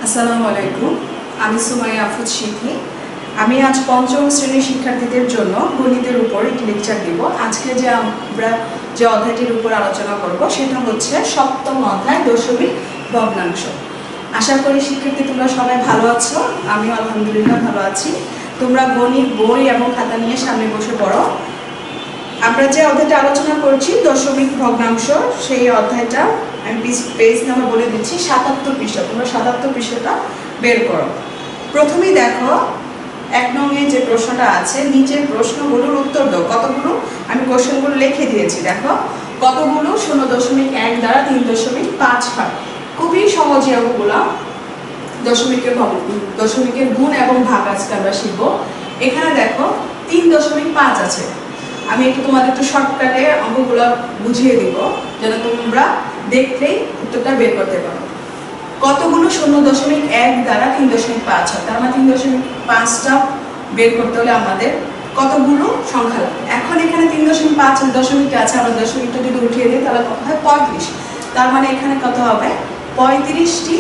আসসালামু আলাইকুম। আমি সুমাইয়া আফরোজ শিখি। আমি আজ পঞ্চম শ্রেণীর শিক্ষার্থীদের জন্য গণিতের উপর একটি লেকচার দিব। আজকে আমরা যে অধ্যায়টির উপর আলোচনা করব সেটা হচ্ছে সপ্তম অধ্যায় দশমিক ভগ্নাংশ। আশা করি শিক্ষার্থী তোমরা সবাই ভালো আছো। আমিও আলহামদুলিল্লাহ ভালো আছি। তোমরা গণিত বই এবং খাতা নিয়ে সামনে বসে পড়ো। আমরা যে অধ্যায়টা আলোচনা করছি দশমিক ভগ্নাংশ, সেই অধ্যায়টা আমি পেজ নাম্বার বলে দিচ্ছি ৭৭ পৃষ্ঠা। তোমরা ৭৭ পৃষ্ঠাটা বের করো। প্রথমেই দেখো ১ নংয়ে যে প্রশ্নটা আছে, নিচের প্রশ্নগুলোর উত্তর দাও। কতগুলো আমি কোশ্চেনগুলো লিখে দিয়েছি। দেখো কতগুলো ০.১ দ্বারা ৩.৫ হয়। খুবই সহজ অঙ্কগুলো। দশমিকের গুণ এবং ভাগ আজকে আমরা শিখব। এখানে দেখো ৩.৫ আছে। আমি একটু তোমাদের একটু শর্টকাটে অঙ্কগুলো বুঝিয়ে দিব যেন তোমরা দেখলেই উত্তরটা বের করতে পারো। কতগুলো ০.১ দ্বারা ৩.৫ হয়, তার মানে ৩.৫টা বের করতে হলে আমাদের কতগুলো সংখ্যা লাগবে। এখন এখানে ৩.৫ দশমিকটা আছে, আমরা দশমিকটা যদি উঠিয়ে দিই তাহলে কত হয় ৩৫। তার মানে এখানে কত হবে ৩৫টি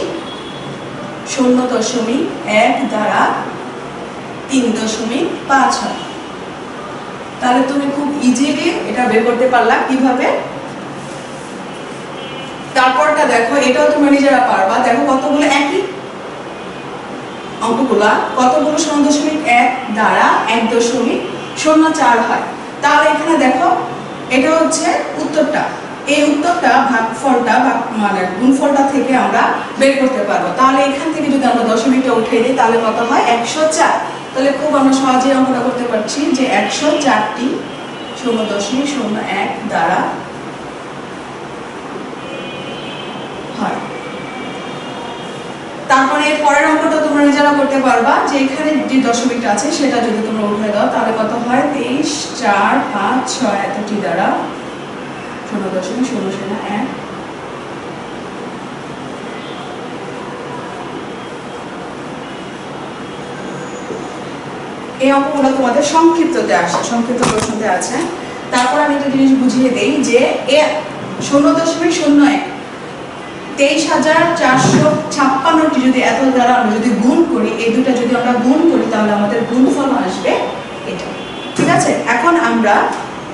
০.১ দ্বারা ৩.৫ হয়। তাহলে তুমি খুব ইজিলি এটা বের করতে পারলা। কিভাবে? তারপরটা দেখো, এটাও তোমরা নিজেরা পারবা। দেখো কতগুলো একই অঙ্কগুলা কতগুলো ০.১ দ্বারা ১.০৪ হয়। তাহলে এখানে দেখো এটা হচ্ছে উত্তরটা। এই উত্তরটা ভাগফলটা মানে গুণফলটা থেকে আমরা বের করতে পারবো। তাহলে এখান থেকে যদি আমরা দশমিকটা উঠিয়ে দিই তাহলে কত হয় ১০৪। তাহলে খুব আমরা সহজেই অঙ্কটা করতে পারছি যে ১০৪টি ০.০১ দ্বারা হয়। তারপরে এর পরের অঙ্কটা তোমরা নিজেরা করতে পারবা যে এখানে যে দশমিকটা আছে সেটা যদি তোমরা উঠে দাও তাহলে কত হয় ২৩, ৪, ৫, ৬ এতটি দ্বারা ০.০০১। এই অঙ্কগুলো তোমাদের সংক্ষিপ্ততে আসে, সংক্ষিপ্ত প্রশ্নতে আছে। তারপর আমি একটা জিনিস বুঝিয়ে দিই যে ০.০১ ২৩,৪৫৬টি যদি এত দ্বারা আমরা যদি গুণ করি, এই দুটা যদি আমরা গুণ করি তাহলে আমাদের গুণফল আসবে এটা। ঠিক আছে, এখন আমরা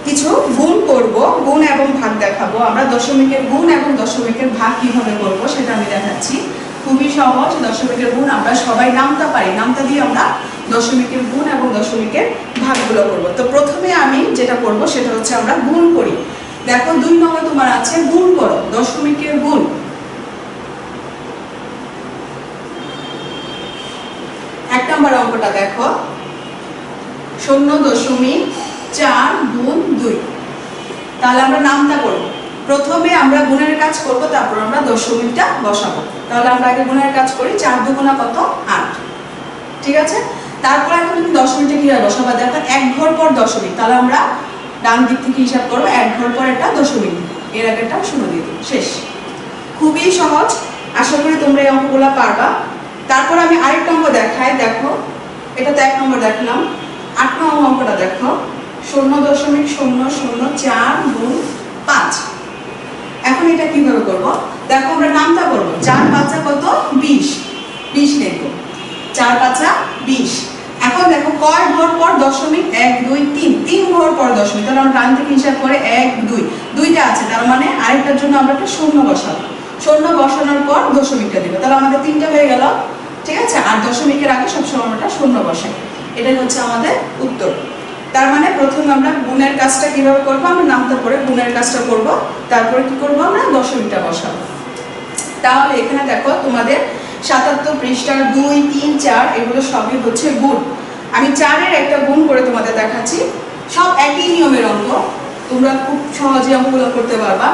কিছু গুণ করব, গুণ এবং ভাগ দেখাবো। আমরা দশমিকের গুণ এবং দশমিকের ভাগ কিভাবে করব সেটা আমি দেখাচ্ছি। খুবই সহজ। দশমিকের গুণ আমরা সবাই নামতা পারি, নামতা দিয়ে আমরা দশমিকের গুণ এবং দশমিকের ভাগগুলো করব। তো প্রথমে আমি যেটা করব সেটা হচ্ছে আমরা গুণ করি। দেখো ২ নম্বরে তোমার আছে গুণ করো, দশমিকের গুণ। ১ নম্বর অঙ্কটা দেখো ০.৪ গুণ ২। তাহলে আমরা নামটা করব। প্রথমে আমরা গুণের কাজ করব, তারপর আমরা দশমিকটা বসাবো। তাহলে আমরা আগে গুণের কাজ করি। ৪ দুগুণা কত ৮। ঠিক আছে, তারপর এখন তুমি দশমিকটা কিভাবে বসাবো দেখো ১ ঘর পর দশমিক। তাহলে আমরা ডান দিক থেকে হিসাব করবো, ১ ঘর পর একটা দশমিক, এর আগেটা ০ দিয়ে দিই, শেষ। খুবই সহজ। আশা করি তোমরা এই অঙ্কগুলো পারবা। তারপর আমি আরেকটা অঙ্ক দেখাই। দেখো এটা তো ১ নম্বর দেখলাম। ৮ নম্বর অঙ্কটা দেখো ০.০০৪ গুণ ৫। এখন এটা কিভাবে করব দেখো, আমরা নামটা করব। ৪ ৫ কত ২০, ২০ লিখব। ৪ ৫ ২০। এখন দেখো কয় ঘর পর দশমিক ১ ২ ৩, ৩ ঘর পর দশমিক। তাহলে আমরা ডান থেকে হিসাব করে ১ ২, দুইটা আছে, তার মানে আরেকটার জন্য আমরা একটা শূন্য বসাবো। শূন্য বসানোর পর দশমিকটা দিব। তাহলে আমাদের ৩টা হয়ে গেল। ঠিক আছে, আর দশমিকের আগে সবসময় আমরা শূন্য বসাই। এটাই হচ্ছে আমাদের উত্তর। তার মানে প্রথমে আমরা গুণের কাজটা কিভাবে করবো, আমরা নামতে পরে গুণের কাজটা করব, তারপরে কি করব আমরা দশমিকটা বসাবো। তাহলে এখানে দেখো তোমাদের ৭৭ পৃষ্ঠার ২, ৩, ৪ এগুলো সবই হচ্ছে গুণ। আমি ৪-এর একটা গুণ করে তোমাদের দেখাচ্ছি। সব একই নিয়মের অঙ্ক, তোমরা খুব সহজে অঙ্কগুলো করতে পারবা।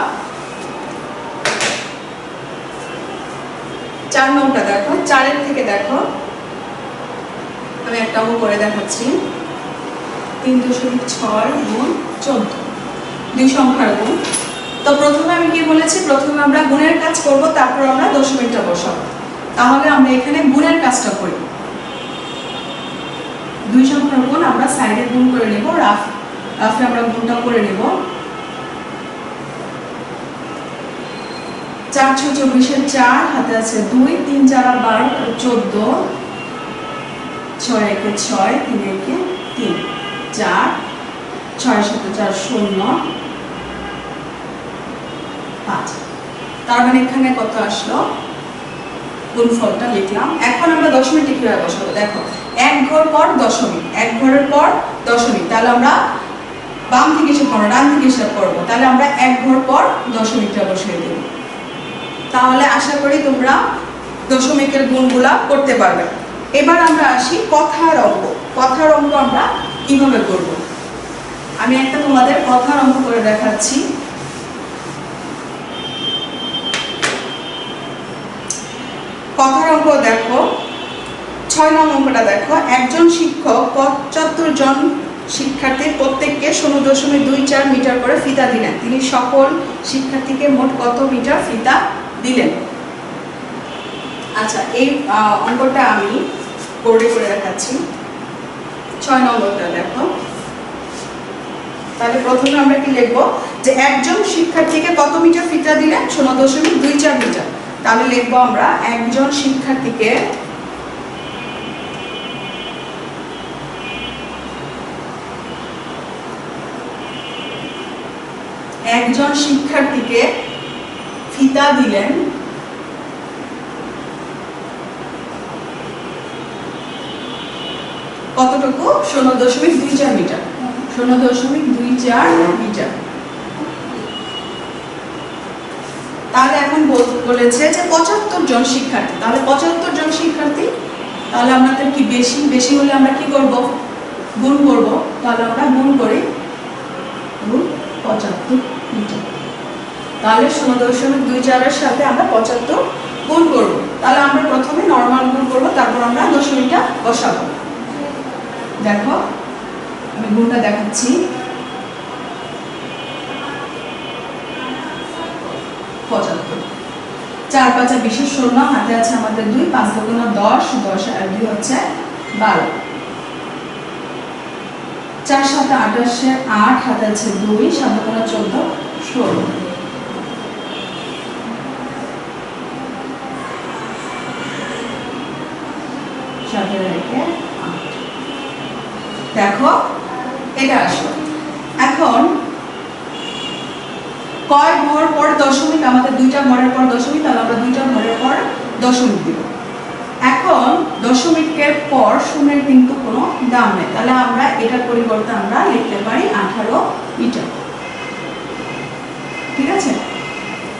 ৪ নম্বরটা দেখো, ৪-এর থেকে দেখো আমি একটা অঙ্ক করে দেখাচ্ছি। ৩.৬ গুণ ১৪, ২ সংখ্যার গুণ। তো প্রথমে আমি কি বলেছি, প্রথমে আমরা গুণের কাজ করব, তারপর আমরা দশমিকটা বসাবো। তাহলে আমরা এখানে গুণের কাজটা করি। ২ সংখ্যার গুণ আমরা সাইডে গুণ করে নেব, রাফে আমরা গুণটা করে নেব। ৪ × ২৪ = ৪, হাতে আছে ২, ৩ × ৪ = ১২, 14, 6 একে 6, 3 একে 3, 4, 6 7 4 0, 5। তার মানে এখানে কত আসলো? গুণফলটা লিখলাম। এখন আমরা দশমিকটি কিভাবে বসাবো? দেখো, এক ঘর পর দশমিক, এক ঘরের পর দশমিক, তাহলে আমরা বাম থেকে হিসাব করবো, ডান থেকে হিসাব করবো, তাহলে আমরা এক ঘর পর দশমিকটা বসিয়ে দেব। তাহলে আশা করি তোমরা দশমিকের গুণগুলা করতে পারবে। এবার আমরা আসি কথার অঙ্ক। কথার অঙ্ক আমরা কিভাবে করব? আমি একটা তোমাদের কথার অঙ্ক করে দেখাচ্ছি। কথার অঙ্ক দেখো, 6 নং অঙ্কটা দেখো। একজন শিক্ষক 75 জন শিক্ষার্থীর প্রত্যেককে 0.24 মিটার করে ফিতা দিলেন। তিনি সকল শিক্ষার্থীকে মোট কত মিটার ফিতা দিলেন? আচ্ছা, এই অঙ্কটা আমি বোর্ডে করে দেখাচ্ছি। 6 নম্বরটা দেখো। তাহলে প্রথমে আমরা কি লিখবো? যে একজন শিক্ষার্থীকে কত মিটার ফিতা দিলেন? 0.24 মিটার। তাহলে লিখবো আমরা একজন শিক্ষার্থীকে ফিতা দিলেন কতটুকু? 0.24 মিটার। 0.24 মিটার। তাহলে এখন বলেছে যে 75 জন শিক্ষার্থী, তাহলে 75 জন শিক্ষার্থী, তাহলে আমাদের কি বেশি? বেশি হলে আমরা কি করব? গুণ করব। তাহলে আমরা গুণ করি, গুণ 75 মিটার। তাহলে 0.24 এর সাথে আমরা 75 গুণ করব। তাহলে আমরা প্রথমে নরমাল গুণ করব, তারপর আমরা দশমিকটা বসাবো। দেখো, আমি গুণটা দেখাচ্ছি। 75, 4 5 20 16, হাতে আছে আমাদের 2, 5 2 10, 10 আর 2 হচ্ছে 12, 4 7 28, 8 হাতে আছে 2, 7 2 14, 16, সাথে রেখে 8। দেখো, এটা আসলো। এখন কয় ঘর পর দশমিক? আমাদের 2টা ঘরের পর দশমিক, তাহলে আমরা 2টা ঘরের পর দশমিক দিব। এখন দশমিকের পর শূন্যের কিন্তু কোনো দাম নেই, তাহলে আমরা এটার পরিবর্তে আমরা লিখতে পারি 18 মিটার। ঠিক আছে?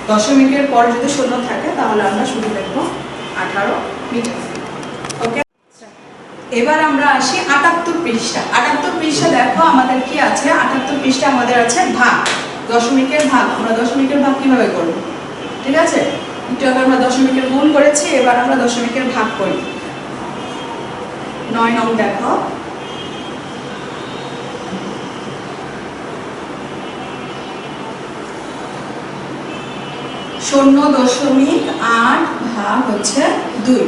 দশমিকের পর যদি শূন্য থাকে তাহলে আমরা শুধু লিখবো 18 মিটার। ওকে, এবার আমরা আসি 78 পৃষ্ঠা। 78 পৃষ্ঠা দেখো আমাদের কি আছে? 78 পৃষ্ঠা আমাদের আছে ভাগ, দশমিকের ভাগ। আমরা দশমিকের ভাগ কিভাবে করব? ঠিক আছে, একটু আগে আমরা দশমিকের গুণ করেছি, এবার আমরা দশমিকের ভাগ করি। 9 নং দেখো, 0.8 ভাগ হচ্ছে 2।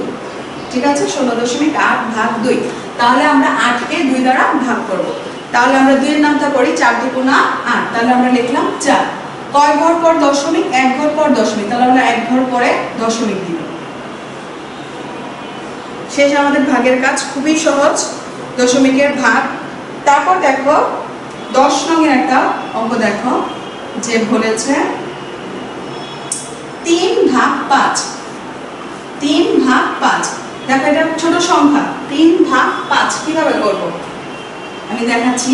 ঠিক আছে, 0.8 ভাগ 2। তাহলে আমরা 8 কে 2 দ্বারা ভাগ করব। তাহলে আমরা 2 এর নামটা করি, 4 2 8। তাহলে আমরা লিখলাম 4। কয় ঘর পর দশমিক? 1 ঘর পর দশমিক, তাহলে আমরা 1 ঘর পরে দশমিক দিব। শেষ আমাদের ভাগের কাজ, খুবই সহজ, দশমিকের ভাগ। তারপর দেখো 10 নং এর একটা অঙ্ক দেখো, যে বলেছে 3 ভাগ 5। 3 ভাগ 5, দেখো এটা ছোট সংখ্যা। 3 ভাগ 5 কিভাবে করব আমি দেখাচ্ছি।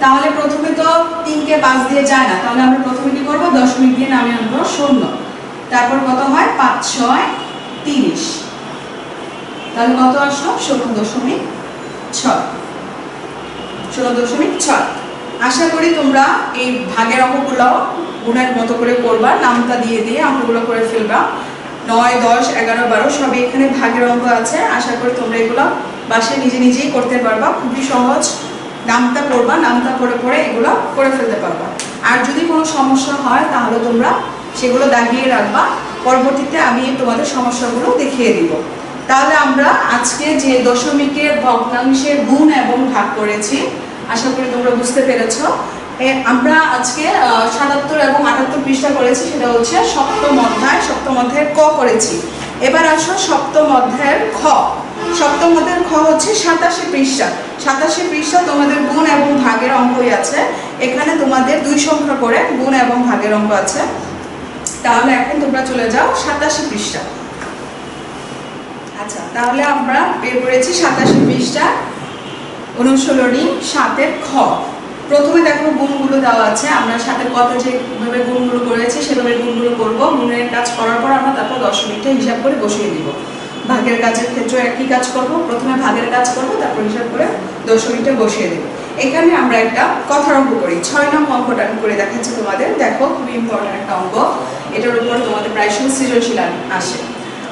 তাহলে প্রথমে তো 3 কে 5 দিয়ে যায় না, তাহলে আমরা প্রথমে কি করব? দশমিক দিয়ে নামিয়ে আনবো 0। তারপর কত হয়? 5 6 30, তাহলে কত আসলো? 16.6। 16.6। আশা করি তোমরা এই ভাগের অঙ্কগুলো গুণের মতো করে করবা, নামটা দিয়ে দিয়ে অঙ্কগুলো করে ফেলবা। 9 10 11 12 সবই এখানে ভাগের অঙ্ক আছে। আশা করি তোমরা এগুলো বাসায় নিজে নিজেই করতে পারবা, খুবই সহজ। নামটা করবা, নামটা পড়ে পড়ে এগুলো করে ফেলতে পারবা। আর যদি কোনো সমস্যা হয় তাহলে তোমরা সেগুলো দাগিয়ে রাখবা, পরবর্তীতে আমি তোমাদের সমস্যাগুলো দেখিয়ে দিব। তাহলে আমরা আজকে যে দশমিকের ভগ্নাংশের গুণ এবং ভাগ করেছি, আশা করি তোমরা বুঝতে পেরেছো। আমরা আজকে 77 এবং 78 পৃষ্ঠা করেছি, সেটা হচ্ছে সপ্তম অধ্যায়, সপ্তম অধ্যায়ের ক করেছি। এবার আসো সপ্তম অধ্যায়ের খ। সপ্তম অধ্যায়ের খ হচ্ছে 87 পৃষ্ঠা। 87 পৃষ্ঠা তোমাদের গুণ এবং ভাগের অঙ্কই আছে। এখানে তোমাদের 2 সংখ্যা করে গুণ এবং ভাগের অঙ্ক আছে। তাহলে এখন তোমরা চলে যাও 87 পৃষ্ঠা। আচ্ছা, তাহলে আমরা বের করেছি 87 পৃষ্ঠা অনুশীলনী 7-এর খ। প্রথমে দেখো গুণগুলো দেওয়া আছে, আমরা 7-এর কথা যেভাবে গুণগুলো করেছি সেভাবে গুণগুলো করব। গুণের কাজ করার পর আমরা তারপর দশমিকটা হিসাব করে বসিয়ে দিব। ভাগের কাজের ক্ষেত্রে একই কাজ করব, প্রথমে ভাগের কাজ করব, তারপর হিসাব করে দশমিকটা বসিয়ে দেব। এখানে আমরা একটা কথার অঙ্ক করি। 6 নং অঙ্কটা আমি করে দেখাচ্ছি তোমাদের। দেখো, খুবই ইম্পর্টেন্ট একটা অঙ্ক, এটার উপর তোমাদের প্রায়শই সৃজনশীল আসে।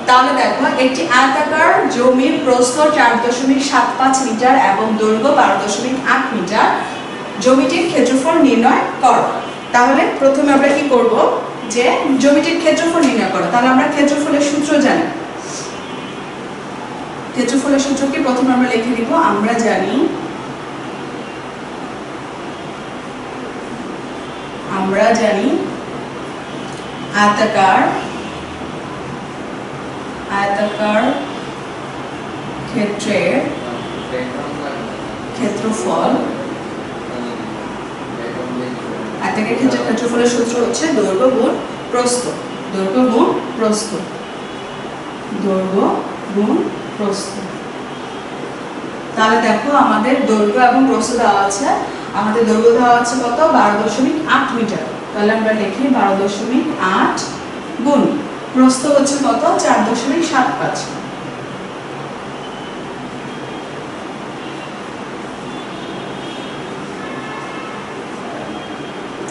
তাহলে দেখো, একটি আয়তাকার জমির প্রস্থ 4.75 মিটার এবং দৈর্ঘ্য 12.8 মিটার। জমিটির ক্ষেত্রফল নির্ণয় করো। তাহলে প্রথমে আমরা কি করব, যে জমিটির ক্ষেত্রফল নির্ণয় করো। তাহলে আমরা ক্ষেত্রফলের সূত্র জানি। ক্ষেত্রফলের সূত্র কি প্রথমে আমরা লিখে দিব। আমরা জানি আয়তাকার ক্ষেত্রের ক্ষেত্রফল। আয়তাকার ক্ষেত্রের ক্ষেত্রফলের সূত্র হচ্ছে দৈর্ঘ্য গুণ প্রস্থ। দৈর্ঘ্য গুণ প্রস্থ। দৈর্ঘ্য গুণ প্রস্থ। তাহলে দেখো, আমাদের দৈর্ঘ্য এবং প্রস্থ দেওয়া আছে। আমাদের দৈর্ঘ্য দেওয়া আছে কত, 12.8 মিটার। তাহলে আমরা লিখি 12.8 গুণ প্রস্থ হচ্ছে কত, 4.75।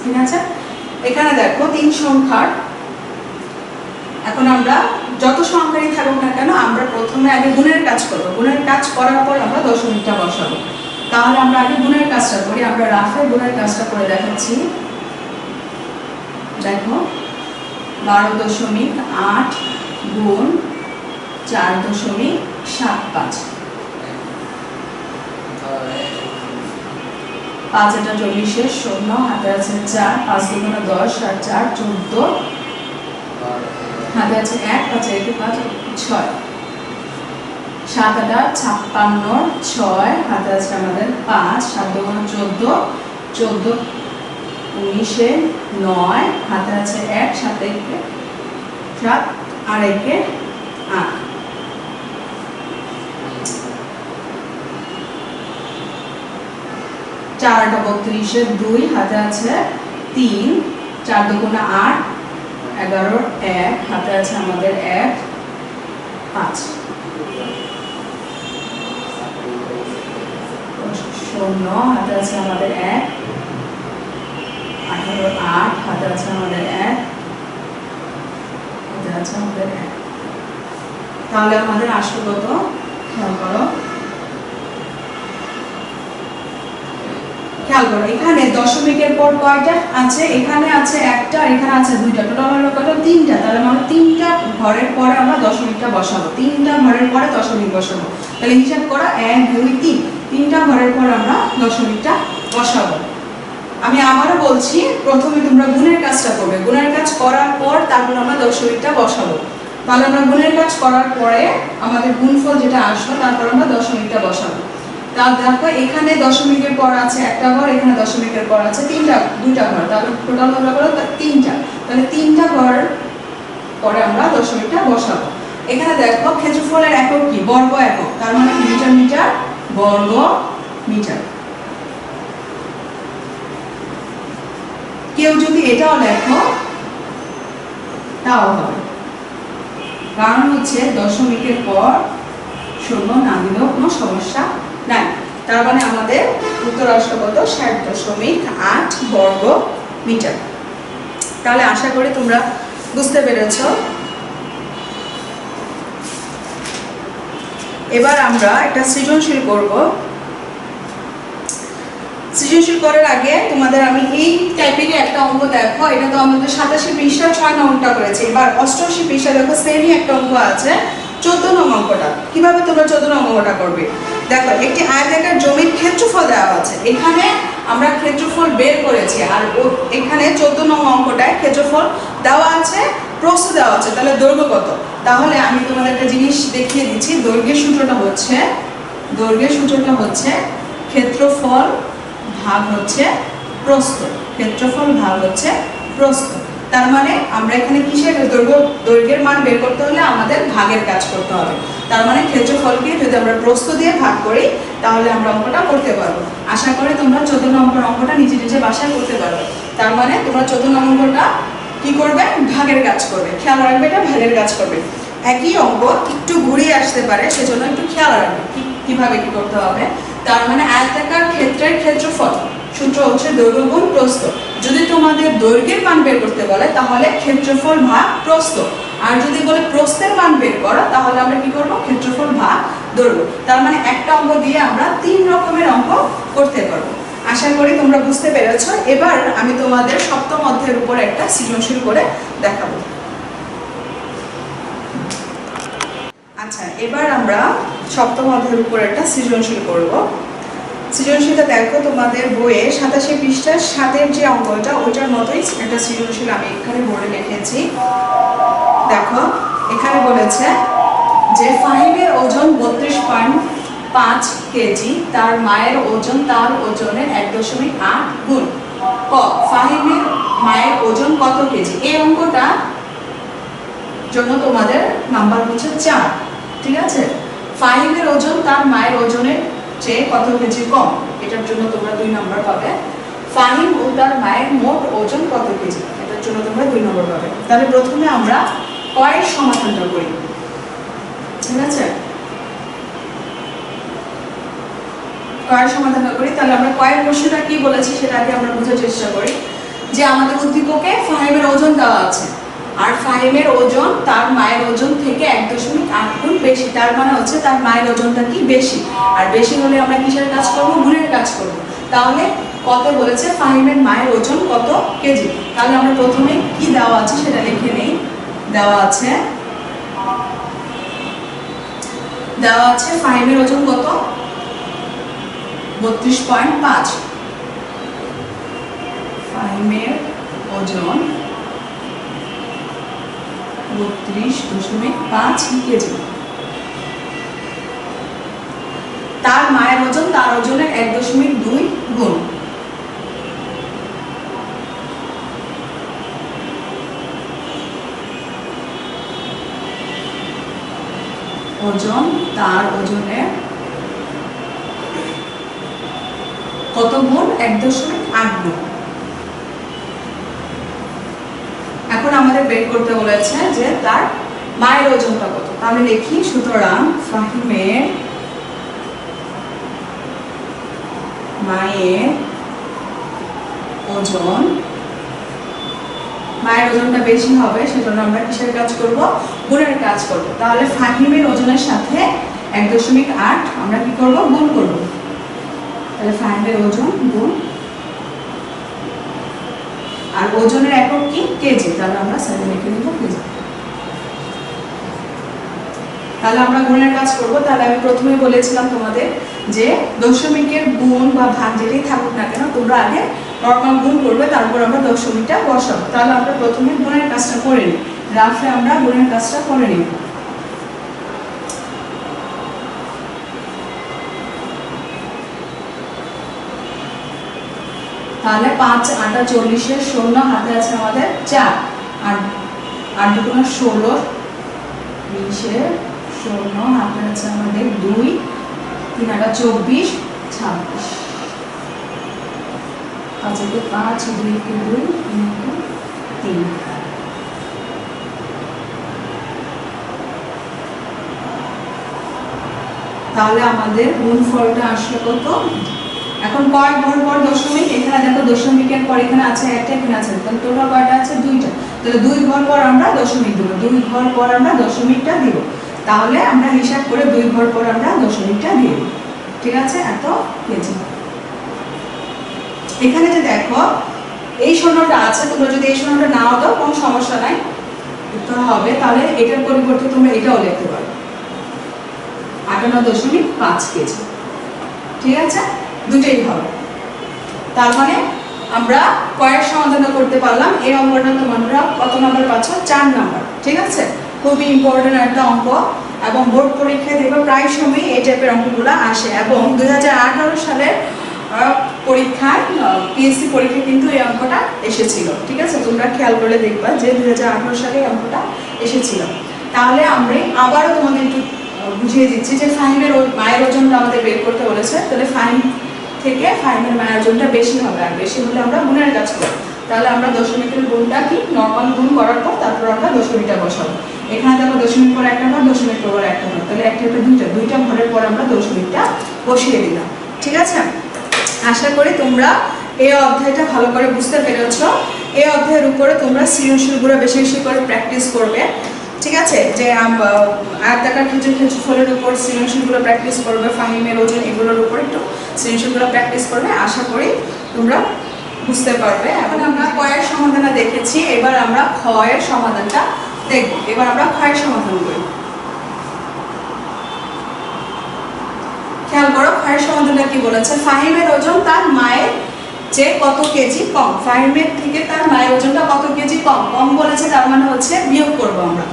ঠিক আছে। এখানে দেখো 3 সংখ্যার। এখন আমরা যত সংখ্যারই থাকুক না কেন, আমরা প্রথমে আগে গুণের কাজ করব। গুণের কাজ করার পর আমরা দশমিকটা বসাবো। তাহলে আমরা আগে গুণের কাজটা করি। আমরা রাফে গুণের কাজটা করে দেখাচ্ছি। দেখো, 12.8 গুণ 4.75। 5 এটা 40, শূন্য হাতে আছে 4, 5 দুগুণে 10 আর 4 14, হাতে আছে 1, 5 একে 5 6, 7 আটা 56, 6 হাতে আছে আমাদের 5, 7 দুগুণে 14, 14 19 9 হাতে আছে 1, 7 একে 7 আর একে 8। 4 আটা 32, 2 হাতে আছে 3, 4 দুগুণে 8, 11 1 হাতে আছে আমাদের 1, 5 শূন্য হাতে আছে আমাদের 1, 18 8 হাতে আছে আমাদের 1, হাতে আছে আমাদের 1। তাহলে আমাদের আসল কত, খেয়াল করো। এখানে দশমিকের পর কয়টা আছে, এখানে আছে একটা আর এখানে আছে দুইটা, টোটাল হলো কত, 3টা। তাহলে মানে 3টা ঘরের পরে আমরা দশমিকটা বসাবো। 3টা ঘরের পরে দশমিক বসাবো। তাহলে হিসাব করা 1 2 3, 3টা ঘরের পর আমরা দশমিকটা বসাবো। আমি আবারও বলছি, প্রথমে তোমরা গুণের কাজটা করবে। গুণের কাজ করার পর তারপর আমরা দশমিকটা বসাবো। তাহলে আমরা গুণের কাজ করার পরে আমাদের গুণফল যেটা আসলো তারপর আমরা দশমিকটা বসাবো। তাহলে দেখো, এখানে দশমিকের পর আছে একটা ঘর, এখানে দশমিকের পর আছে দুইটা ঘর। তাহলে টোটাল হলো 3টা। তাহলে 3টা ঘর পরে আমরা দশমিকটা বসাবো। এখানে দেখো, ক্ষেত্রফলের একক কি, বর্গ একক। তার মানে কি, মিটার মিটার বর্গ মিটার। কেউ যদি এটাও লেখো তাও হবে, কারণ হচ্ছে দশমিকের পর শূন্য না দিলেও কোনো সমস্যা নাই। তার মানে আমাদের উত্তর আসলো কত, 60.8 বর্গ মিটার। তাহলে আশা করি তোমরা বুঝতে পেরেছ। এবার আমরা একটা সৃজনশীল করব। সৃজনশীল করার আগে তোমাদের আমি এই টাইপেরই একটা অঙ্ক দেখো। এটা তো আমাদের 87 পৃষ্ঠা 6 নংটা করেছে। এবার 88 পৃষ্ঠা দেখো, সেমই একটা অঙ্ক আছে, 14 নং অঙ্কটা। কিভাবে তোমরা 14 নং অঙ্কটা করবে, দেখো, একটি আয়তাকার জমির ক্ষেত্রফল দেওয়া আছে। এখানে আমরা ক্ষেত্রফল বের করেছি, আর এখানে 14 নং অঙ্কটায় ক্ষেত্রফল দেওয়া আছে প্রস্থ দেওয়া আছে, তাহলে দৈর্ঘ্য কত? তাহলে আমি তোমাদের একটা জিনিস দেখিয়ে দিচ্ছি। দৈর্ঘ্যের সূত্রটা হচ্ছে ক্ষেত্রফল ভাগ হচ্ছে প্রস্থ। ক্ষেত্রফল ভাগ হচ্ছে প্রস্থ। তার মানে আমরা এখানে কিসের দৈর্ঘ্যের মান বের করতে হলে আমাদের ভাগের কাজ করতে হবে। তার মানে ক্ষেত্রফলকে যদি আমরা প্রস্থ দিয়ে ভাগ করি তাহলে আমরা অঙ্কটা করতে পারবো। আশা করি তোমরা 14 নম্বর অঙ্কটা নিজে নিজে বাসায় করতে পারবে। তার মানে তোমরা 14 নম্বর অঙ্কটা কি করবে? ভাগের কাজ করবে। খেয়াল রাখবে এটা ভাগের কাজ করবে। একই অঙ্ক একটু ঘুরিয়ে আসতে পারে, সেজন্য একটু খেয়াল রাখবে কিভাবে কি করতে হবে। তার মানে আয়তাকার ক্ষেত্রের ক্ষেত্রফল সূত্র হচ্ছে দৈর্ঘ্য গুণ প্রস্থ। যদি তোমাদের দৈর্ঘ্যের মান বের করতে বলে তাহলে ক্ষেত্রফল ভাগ প্রস্থ, আর যদি বলে প্রস্থের মান বের করো তাহলে আমরা কি করব? ক্ষেত্রফল ভাগ দৈর্ঘ্য। তার মানে একটা অঙ্ক দিয়ে আমরা 3 রকমের অঙ্ক করতে পারবো। আশা করি তোমরা বুঝতে পেরেছো। এবার আমি তোমাদের সপ্তম অধ্যায়ের উপর একটা সৃজনশীল করে দেখাবো। আচ্ছা, এবার আমরা সপ্তম অধ্যায়ের উপর একটা সৃজনশীল করব। সৃজনশীলটা দেখো তোমাদের বইয়ে 87 পৃষ্ঠার 7-এর যে অঙ্কটা ওইটার মতোই একটা সৃজনশীল আমি এখানে বোর্ডে লিখেছি। দেখো এখানে বলেছে যে ফাহিমের ওজন 32.5 কেজি, তার মায়ের ওজন তার ওজনের 1.8 গুণ। ক ফাহিমের মায়ের ওজন কত কেজি? এই অঙ্কটা জন্য তোমাদের নাম্বার হচ্ছে 4। ঠিক আছে, ফাহিমের ওজন তার মায়ের ওজনের চেয়ে কত কেজি কম, এটার জন্য তোমরা 2 নম্বর পাবে। ফাহিম ও তার মায়ের মোট ওজন কত কেজি, এটার জন্য তোমরা 2 নম্বর পাবে। তাহলে প্রথমে আমরা কয়ের সমাধানটা করি। ঠিক আছে, কয়ের সমাধানটা করি। তাহলে আমরা কয়ের প্রশ্নটা কি বলেছি সেটা আগে আমরা বোঝার চেষ্টা করি। যে আমাদের উদ্দীপকে ফাহিমের ওজন দেওয়া আছে, আর ফাহিমের ওজন তার মায়ের ওজন থেকে 1.8 গুণ বেশি। তার মানে হচ্ছে তার মায়ের ওজনটা কি বেশি, আর বেশি হলে আমরা কিসের কাজ করব? গুণের কাজ করব। তাহলে কত বলেছে? ফাহিমের মায়ের ওজন কত কেজি। তাহলে আমরা প্রথমে কি দেওয়া আছে সেটা লিখে নেই। দেওয়া আছে ফাহিমের ওজন কত? 32.5। ফাহিমের ওজন 32.5 কেজি। তার মায়ের ওজন তার ওজনের 1.2 গুণ। ওজন তার ওজনের কত গুণ? 1.8 গুণ। এখন আমাদের বের করতে বলেছে যে তার মায়ের ওজনটা কত। তাহলে লিখি, সুতরাং ফাহিমের মায়ের ওজনটা বেশি হবে, সেজন্য আমরা কিসের কাজ করব? গুণের কাজ করব। তাহলে ফাহিমের ওজনের সাথে 1.8 আমরা কি করব? গুণ করব। তাহলে ফাহিমের ওজন গুণ, আর ওজনের একক কি? কেজি। তাহলে আমরা সাইডে লিখে নিব কেজি। তাহলে আমরা গুণের কাজ করব। তাহলে আমি প্রথমে বলেছিলাম তোমাদের যে দশমিকের গুণ বা ভাগ যেটাই থাকুক না কেন তোমরা আগে নরমাল গুণ করবে, তারপর আমরা দশমিকটা বসাবো। তাহলে আমরা প্রথমে গুণের কাজটা করে নিই। রাফে আমরা গুণের কাজটা করে নিব। তাহলে 5 8 40 শূন্য হাতে আছে আমাদের 4, আর 8 2 16 20 শূন্য হাতে আছে আমাদের 2, 3 8 24 26, 5 2 5 2 2 3। তাহলে আমাদের গুণফলটা আসলে কত? এখন কয় ঘর পর দশমিক? এখানে দেখো দশমিকের পর এখানে আছে একটা, এখানে আছে, তাহলে টোটাল কয়টা আছে? 2টা। তাহলে 2 ঘর পর আমরা দশমিক দেব, 2 ঘর পর আমরা দশমিকটা দিব। তাহলে আমরা হিসাব করে 2 ঘর পর আমরা দশমিকটা দিব। ঠিক আছে, এত কেজি। এখানে যে দেখো এই শূন্যটা আছে, তোমরা যদি এই শূন্যটা নাও দাও কোনো সমস্যা নাই, উত্তর হবে। তাহলে এটার পরিবর্তে তোমরা এটাও লিখতে পারো, 58.5 কেজি। ঠিক আছে, দুটোই হবে। তার মানে আমরা কয়ের সমাধান করতে পারলাম। এই অঙ্কটা তোমরা কত নাম্বার পাচ্ছ? 4 নাম্বার। ঠিক আছে, খুবই ইম্পর্টেন্ট একটা অঙ্ক এবং বোর্ড পরীক্ষায় দেখবে প্রায় সময় এই টাইপের অঙ্কগুলো আসে এবং 2018 সালের পরীক্ষায় পিএসসি পরীক্ষায় কিন্তু এই অঙ্কটা এসেছিল। ঠিক আছে, তোমরা খেয়াল করে দেখবা যে 2018 সালে এই অঙ্কটা এসেছিল। তাহলে আমরা আবারও তোমাদের একটু বুঝিয়ে দিচ্ছি যে ফাহিমের মায়ের ওজনটা আমাদের বের করতে বলেছে। তাহলে ফাহিম থেকে ফাহিমের মায়ের ওজনটা বেশি হবে, আর বেশি হলে আমরা গুণের কাজ করব। তাহলে আমরা দশমিকের গুণটা কি নর্মাল গুণ করার পর তারপর আমরা দশমিকটা বসাবো। এখানে দেখো দশমিক পর একটা ঘর, দশমিক পর একটা ঘর, তাহলে একটা দুইটা ঘরের পর আমরা দশমিকটা বসিয়ে দিলাম। ঠিক আছে, আশা করি তোমরা এই অধ্যায়টা ভালো করে বুঝতে পেরেছ। এই অধ্যায়ের উপরে তোমরা সৃজনশীলগুলো বেশি বেশি করে প্র্যাকটিস করবে। ঠিক আছে, যে আয়তাকার ক্ষেত্রফলের উপর সৃজনশীলগুলো প্র্যাকটিস করবে, ফাহিমের ওজন এগুলোর উপর একটু সৃজনশীলগুলো প্র্যাকটিস করবে। আশা করি তোমরা বুঝতে পারবে। এখন আমরা কয়ের সমাধানটা দেখেছি, এবার আমরা ক্ষয়ের সমাধানটা দেখব। এবার আমরা ক্ষয়ের সমাধান করি। খেয়াল করো ক্ষয়ের সমাধানটা কি বলেছে? ফাহিমের ওজন তার মায়ের যে কত কেজি কম। ফাহিমের থেকে তার মায়ের ওজনটা কত কেজি কম। কম বলেছে, তার মানে হচ্ছে বিয়োগ করব, আমরা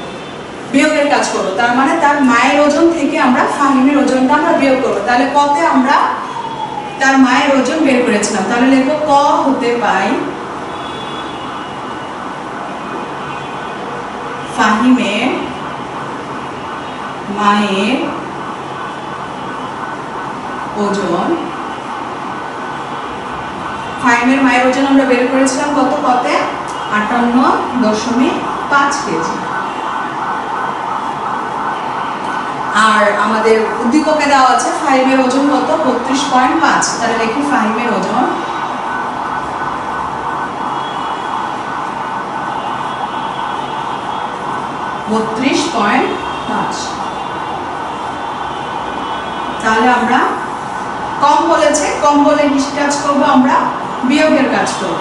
বিয়োগের কাজ করব। তার মানে তার মায়ের ওজন থেকে আমরা ফাহিমের ওজনটা আমরা বিয়োগ করব। তাহলে কতে আমরা তার মায়ের ওজন বের করেছিলাম। তাহলে লিখবো ক হতে পাই ফাহিমের মায়ের ওজন। ফাহিমের মায়ের ওজন আমরা বের করেছিলাম কত? কতে 58.5 কেজি। আর আমাদের উদ্দীপকে দেওয়া আছে ফাহিমের ওজন কত? 32.5। তাহলে দেখি ফাহিমের ওজন (32.5)। তাহলে আমরা কম বলেছে, কম বলে কিসের কাজ করব? আমরা বিয়োগের কাজ করব।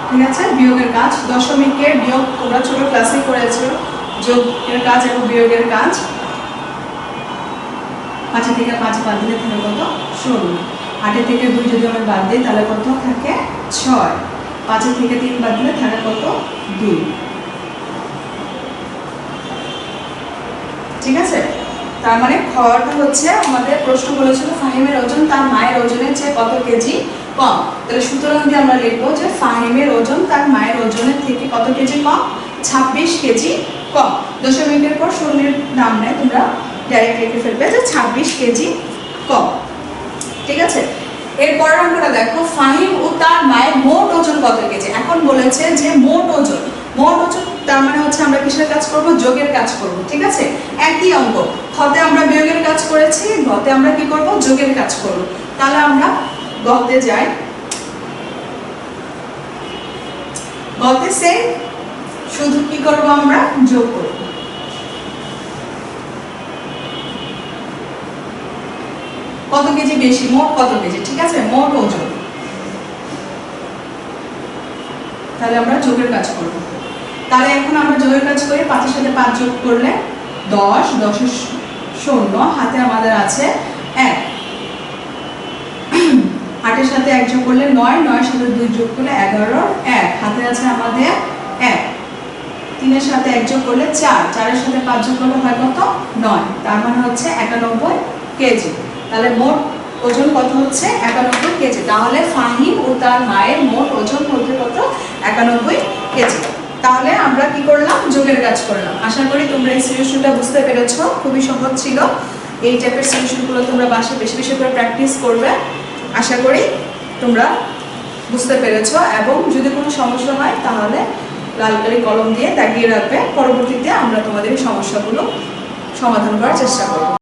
ঠিক আছে, বিয়োগের কাজ। দশমিকের বিয়োগ তোমরা ছোট ক্লাসে করেছো, যোগের কাজ এবং বিয়োগের কাজ। 5 থেকে 5 বাদ দিলে থাকে কত? 16। 8 থেকে 2 যদি আমরা বাদ দিই তাহলে কত থাকে? 6। 5 থেকে 3 বাদ দিলে থাকে কত? 2। ঠিক আছে, তার মানে খটা হচ্ছে আমাদের প্রশ্ন বলেছিল ফাহিমের ওজন তার মায়ের ওজনের চেয়ে কত কেজি কম। তাহলে সুতরাং দিয়ে আমরা লিখবো যে ফাহিমের ওজন তার মায়ের ওজনের থেকে কত কেজি কম? 26 কেজি কম। দশমিকের পর শূন্যের নাম নেয়, তোমরা ডাইরেক্ট লিখে ফেলবে যে 26 কেজি কম। ঠিক আছে, এরপর অঙ্কটা দেখো, ফাহিম ও তার মায়ের মোট ওজন কত কেজি। এখন বলেছে যে মোট ওজন, মোট ওজন তার মানে হচ্ছে আমরা কিসের কাজ করব? যোগের কাজ করব। ঠিক আছে, একই অঙ্ক, ঘতে আমরা বিয়োগের কাজ করেছি, ঘতে আমরা কি করব? যোগের কাজ করব। তাহলে আমরা ঘতে যাই। ঘতে সে শুধু কি করব? আমরা যোগ করব। কত কেজি বেশি? মোট কত কেজি? ঠিক আছে, মোট ওজন। তাহলে আমরা যোগের কাজ করব। তাহলে এখন আমরা যোগের কাজ করি। 5 এর সাথে 5 যোগ করলে 10, 10 এর 0, হাতে আমাদের আছে 1। 8 এর সাথে 1 যোগ করলে 9, 9 এর সাথে 2 যোগ করলে 11, 1 হাতে আছে আমাদের 1। 3 এর সাথে 1 যোগ করলে 4, 4 এর সাথে 5 যোগ করলে হয় কত? 9। তার মানে হচ্ছে 91 কেজি। তাহলে মোট ওজন কত হচ্ছে? 91 কেজি। তাহলে ফাহিম ও তার মায়ের মোট ওজন হচ্ছে কত? 91 কেজি। তাহলে আমরা কি করলাম? যোগের কাজ করলাম। আশা করি তোমরা এই সলিউশনটা বুঝতে পেরেছো। খুবই সহজ ছিল। এই টাইপের সলিউশনগুলো তোমরা বাসায় বেশি বেশি করে প্র্যাকটিস করবে। আশা করি তোমরা বুঝতে পেরেছো এবং যদি কোনো সমস্যা হয় তাহলে লাল কালি কলম দিয়ে দাগিয়ে রাখবে। পরবর্তীতে আমরা তোমাদের এই সমস্যাগুলো সমাধান করার চেষ্টা করব।